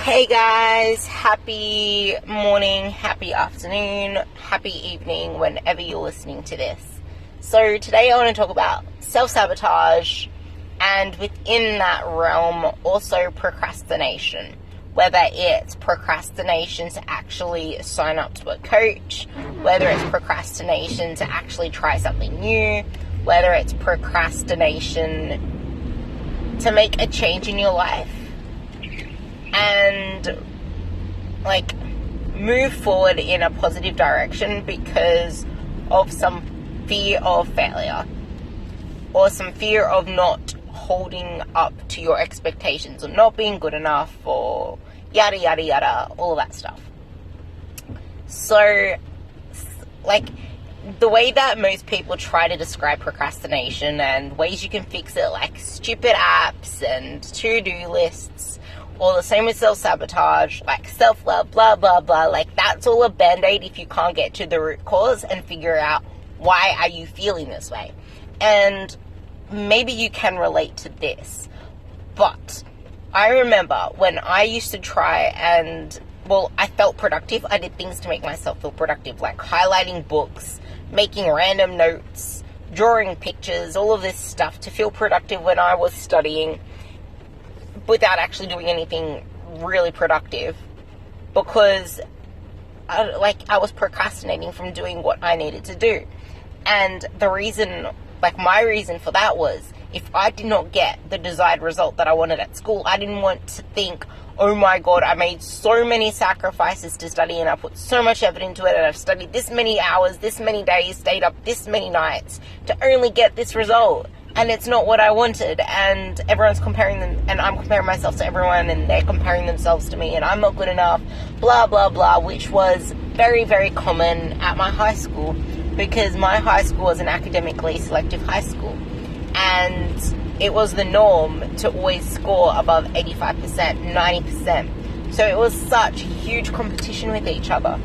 Hey guys, happy morning, happy afternoon, happy evening, whenever you're listening to this. So today I want to talk about self-sabotage and within that realm also procrastination. Whether it's procrastination to actually sign up to a coach, whether it's procrastination to actually try something new, whether it's procrastination to make a change in your life. And move forward in a positive direction because of some fear of failure or some fear of not holding up to your expectations or not being good enough or yada yada yada, all of that stuff. So the way that most people try to describe procrastination and ways you can fix it, like stupid apps and to-do lists, or the same with self-sabotage, like self-love, blah, blah, blah. Like, that's all a band-aid if you can't get to the root cause and figure out why are you feeling this way. And maybe you can relate to this. But I remember when I used to try and, I felt productive. I did things to make myself feel productive, like highlighting books, making random notes, drawing pictures, all of this stuff to feel productive when I was studying, without actually doing anything really productive, because I was procrastinating from doing what I needed to do. And the reason, my reason for that was, if I did not get the desired result that I wanted at school, I didn't want to think, oh my God, I made so many sacrifices to study and I put so much effort into it and I've studied this many hours, this many days, stayed up this many nights to only get this result. And it's not what I wanted, and everyone's comparing them, and I'm comparing myself to everyone, and they're comparing themselves to me, and I'm not good enough, blah, blah, blah, which was very, very common at my high school, because my high school was an academically selective high school, and it was the norm to always score above 85%, 90%, so it was such huge competition with each other.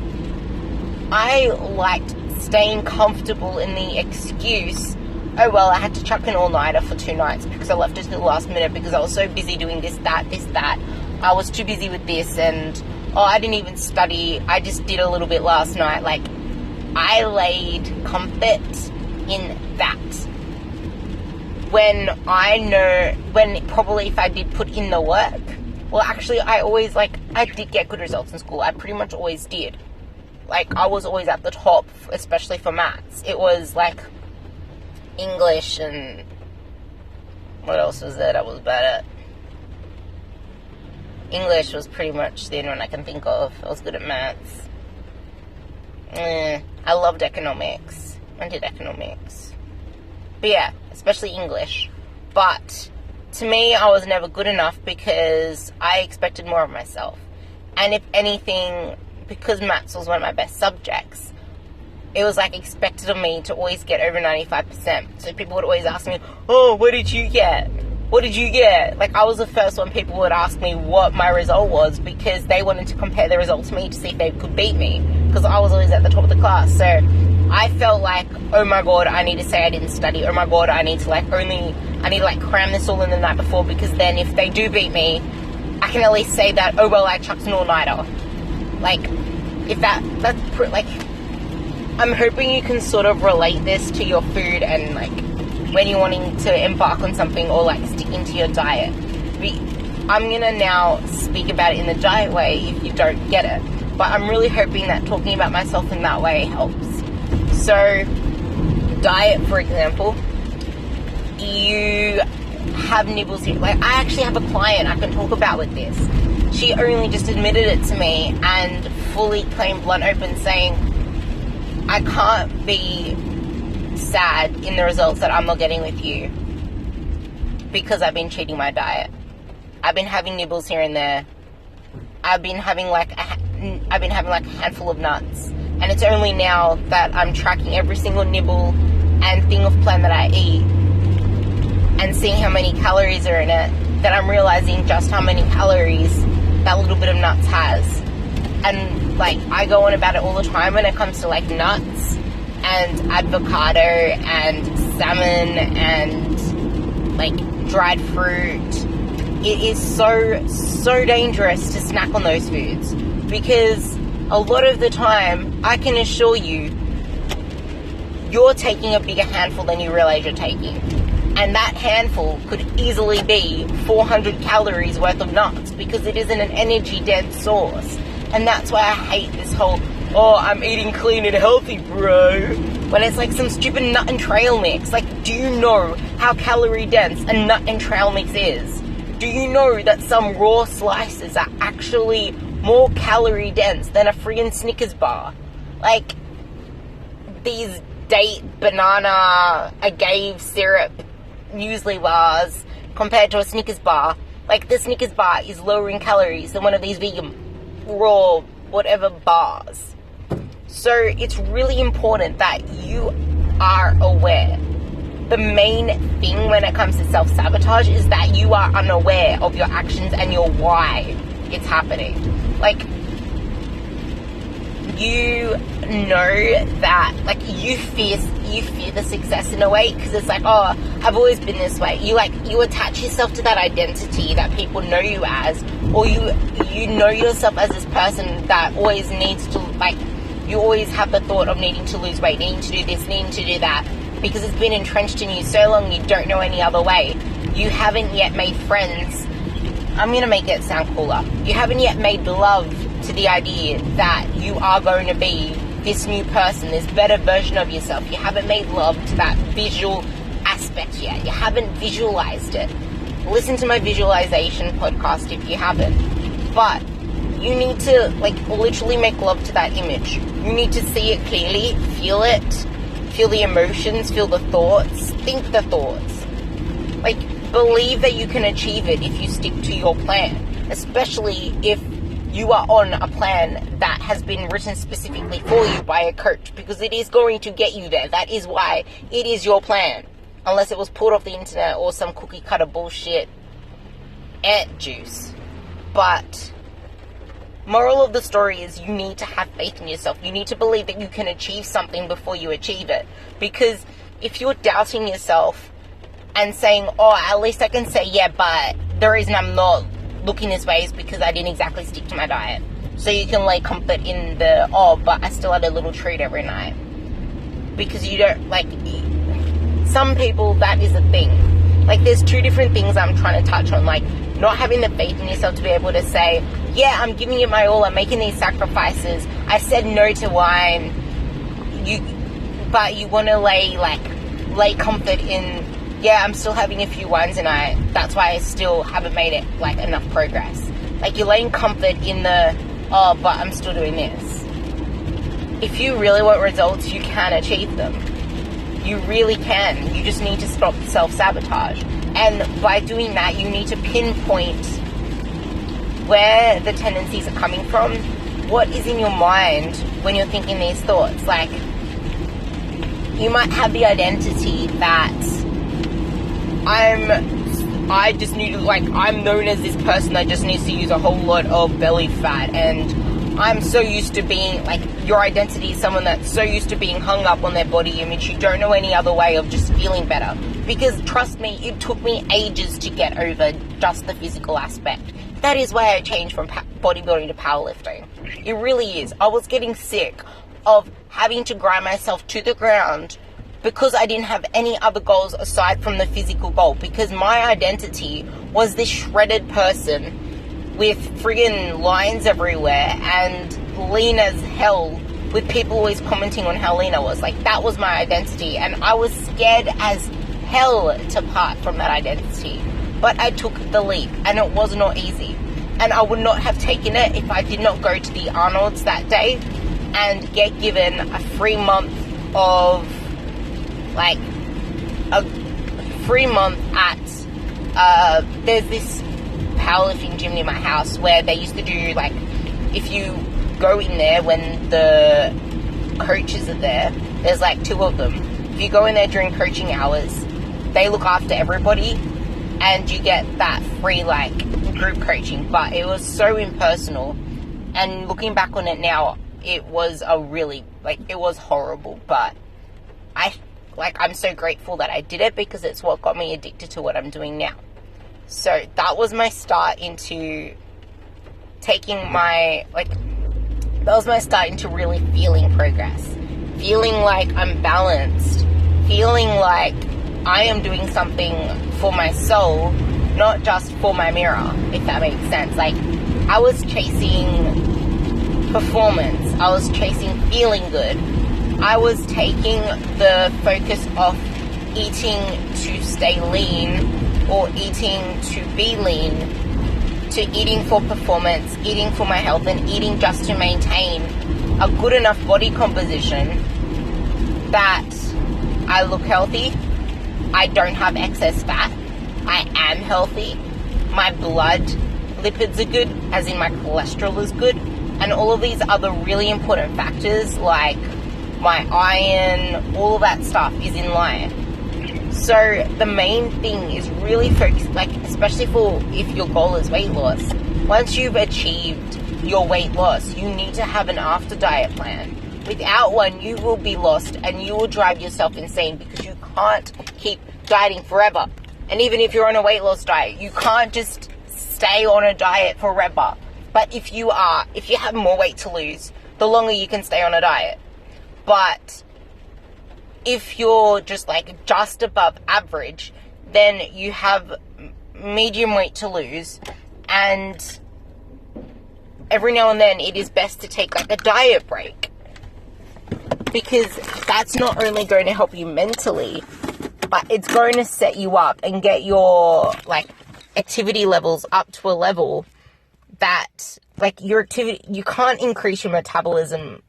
I liked staying comfortable in the excuse, I had to chuck an all-nighter for 2 nights because I left it to the last minute because I was so busy doing this, that. I was too busy with this, and, I didn't even study. I just did a little bit last night. I laid comfort in that. When probably if I did put in the work, actually, I always, I did get good results in school. I pretty much always did. I was always at the top, especially for maths. It was, English and what else was there that was bad at? English was pretty much the only one I can think of. I was good at maths. I loved economics. I did economics. But yeah, especially English. But to me, I was never good enough because I expected more of myself. And if anything, because maths was one of my best subjects, it was expected of me to always get over 95%. So people would always ask me, oh, what did you get? What did you get? I was the first one people would ask me what my result was because they wanted to compare their result to me to see if they could beat me because I was always at the top of the class. So I felt oh my God, I need to say I didn't study. Oh my God, I need to cram this all in the night before because then if they do beat me, I can at least say that, I chucked an all-nighter. I'm hoping you can sort of relate this to your food and when you're wanting to embark on something or sticking to your diet. I'm gonna now speak about it in the diet way if you don't get it, but I'm really hoping that talking about myself in that way helps. So diet, for example, you have nibbles here. I actually have a client I can talk about with this. She only just admitted it to me and fully plain blunt open saying, I can't be sad in the results that I'm not getting with you because I've been cheating my diet. I've been having nibbles here and there. I've been having a handful of nuts, and it's only now that I'm tracking every single nibble and thing of plan that I eat and seeing how many calories are in it that I'm realizing just how many calories that little bit of nuts has. And I go on about it all the time when it comes to nuts and avocado and salmon and dried fruit it is so dangerous to snack on those foods, because a lot of the time, I can assure you, you're taking a bigger handful than you realize you're taking. And that handful could easily be 400 calories worth of nuts, because it isn't an energy dense source. And that's why I hate this whole, oh, I'm eating clean and healthy, bro, when it's like some stupid nut and trail mix. Like, do you know how calorie dense a nut and trail mix is? Do you know that some raw slices are actually more calorie dense than a friggin' Snickers bar? Like, these date, banana, agave syrup muesli bars compared to a Snickers bar. Like, the Snickers bar is lower in calories than one of these vegan raw whatever bars. So it's really important that you are aware. The main thing when it comes to self-sabotage is that you are unaware of your actions and your why it's happening. Like, you know that, like, you fear the success in a way, because it's like, oh, I've always been this way. You attach yourself to that identity that people know you as, or you know yourself as this person that always needs to, like, you always have the thought of needing to lose weight, needing to do this, needing to do that, because it's been entrenched in you so long you don't know any other way. You haven't yet made friends. I'm going to make it sound cooler. You haven't yet made love to the idea that you are going to be this new person, this better version of yourself. You haven't made love to that visual aspect yet. You haven't visualized it. Listen to my visualization podcast if you haven't. But you need to, like, literally make love to that image. You need to see it clearly, feel the emotions, feel the thoughts, think the thoughts. Like, believe that you can achieve it if you stick to your plan, especially if you are on a plan that has been written specifically for you by a coach, because it is going to get you there. That is why it is your plan, unless it was pulled off the internet or some cookie cutter bullshit juice. But moral of the story is, you need to have faith in yourself. You need to believe that you can achieve something before you achieve it, because if you're doubting yourself and saying, oh, at least I can say, yeah, but the reason I'm not looking this way is because I didn't exactly stick to my diet. So you can lay comfort in the, oh, but I still had a little treat every night. Because you don't, like, some people, that is a thing. Like, there's two different things I'm trying to touch on. Like, not having the faith in yourself to be able to say, yeah, I'm giving it my all, I'm making these sacrifices, I said no to wine, but you want to lay comfort in, yeah, I'm still having a few wines a night, that's why I still haven't made it, like, enough progress. Like, you're laying comfort in the, oh, but I'm still doing this. If you really want results, you can achieve them. You really can. You just need to stop self-sabotage. And by doing that, you need to pinpoint where the tendencies are coming from. What is in your mind when you're thinking these thoughts? Like, you might have the identity that I just need to, like, I'm known as this person that just needs to use a whole lot of belly fat, and I'm so used to being, like, your identity is someone that's so used to being hung up on their body image, you don't know any other way of just feeling better. Because, trust me, it took me ages to get over just the physical aspect. That is why I changed from bodybuilding to powerlifting. It really is. I was getting sick of having to grind myself to the ground because I didn't have any other goals aside from the physical goal. Because my identity was this shredded person with friggin' lines everywhere and lean as hell, with people always commenting on how lean I was. Like, that was my identity, and I was scared as hell to part from that identity. But I took the leap, and it was not easy. And I would not have taken it if I did not go to the Arnold's that day and get given a free month of, like, a free month at, there's this powerlifting gym near my house where they used to do, like, if you go in there when the coaches are there, there's like 2 of them. If you go in there during coaching hours, they look after everybody and you get that free, like, group coaching. But it was so impersonal, and looking back on it now, it was a really, like, it was horrible. But I'm so grateful that I did it, because it's what got me addicted to what I'm doing now. So that was my start into really feeling progress. Feeling like I'm balanced. Feeling like I am doing something for my soul, not just for my mirror, if that makes sense. Like, I was chasing performance. I was chasing feeling good. I was taking the focus off eating to stay lean or eating to be lean to eating for performance, eating for my health, and eating just to maintain a good enough body composition that I look healthy, I don't have excess fat, I am healthy, my blood lipids are good, as in my cholesterol is good, and all of these other really important factors like my iron, all of that stuff is in line. So the main thing is really focus, like, especially for if your goal is weight loss. Once you've achieved your weight loss, you need to have an after diet plan. Without one, you will be lost and you will drive yourself insane because you can't keep dieting forever. And even if you're on a weight loss diet, you can't just stay on a diet forever. But if you have more weight to lose, the longer you can stay on a diet. But if you're just above average, then you have medium weight to lose, and every now and then it is best to take a diet break, because that's not only going to help you mentally, but it's going to set you up and get your activity levels up to a level that your activity, you can't increase your metabolism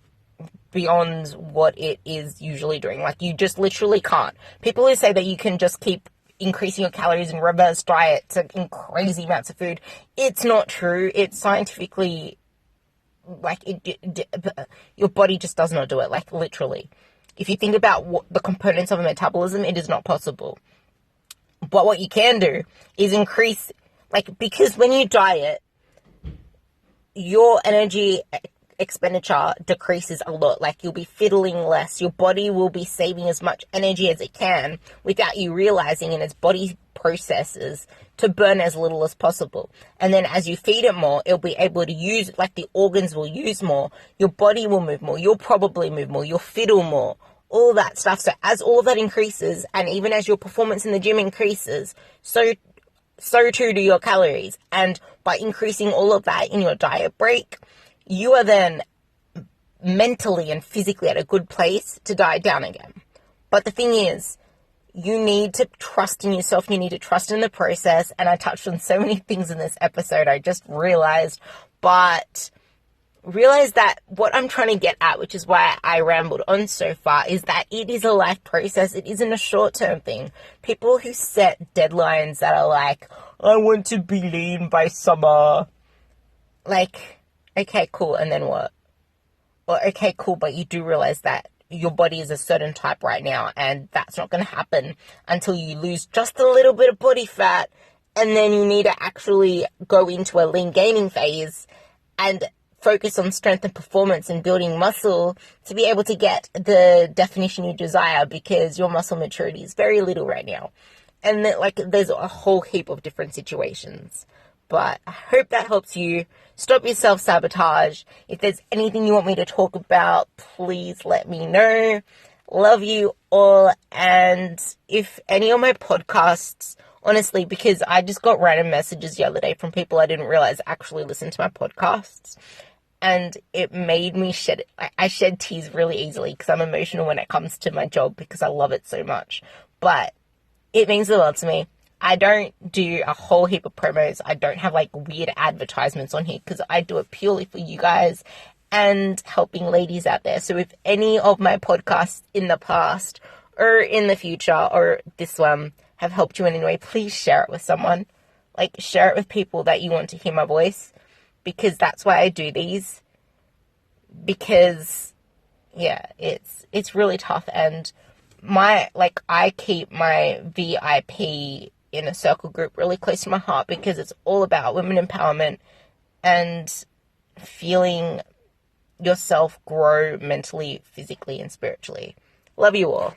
beyond what it is usually doing. You just literally can't. People who say that you can just keep increasing your calories and reverse diets in crazy amounts of food, it's not true. It's scientifically, your body just does not do it, literally. If you think about what the components of a metabolism, it is not possible. But what you can do is increase, because when you diet, your energy expenditure decreases a lot. You'll be fiddling less. Your body will be saving as much energy as it can without you realizing, in its body processes to burn as little as possible. And then as you feed it more, it'll be able to use, the organs will use more, your body will move more, you'll probably move more, you'll fiddle more, all that stuff. So as all of that increases, and even as your performance in the gym increases, so too do your calories. And by increasing all of that in your diet break, you are then mentally and physically at a good place to diet down again. But the thing is, you need to trust in yourself. You need to trust in the process. And I touched on so many things in this episode, I just realized. But realize that what I'm trying to get at, which is why I rambled on so far, is that it is a life process. It isn't a short-term thing. People who set deadlines that are I want to be lean by summer. Okay, cool, and then what? Well, okay, cool, but you do realize that your body is a certain type right now, and that's not going to happen until you lose just a little bit of body fat, and then you need to actually go into a lean gaining phase and focus on strength and performance and building muscle to be able to get the definition you desire, because your muscle maturity is very little right now. And there's a whole heap of different situations. But I hope that helps you stop your self-sabotage. If there's anything you want me to talk about, please let me know. Love you all. And if any of my podcasts, honestly, because I just got random messages the other day from people I didn't realize actually listen to my podcasts. And it made me I shed tears really easily because I'm emotional when it comes to my job because I love it so much. But it means the world to me. I don't do a whole heap of promos. I don't have weird advertisements on here because I do it purely for you guys and helping ladies out there. So if any of my podcasts in the past or in the future or this one have helped you in any way, please share it with someone. Share it with people that you want to hear my voice, because that's why I do these. Because, yeah, it's really tough. And I keep my VIP in a circle group really close to my heart because it's all about women empowerment and feeling yourself grow mentally, physically, and spiritually. Love you all.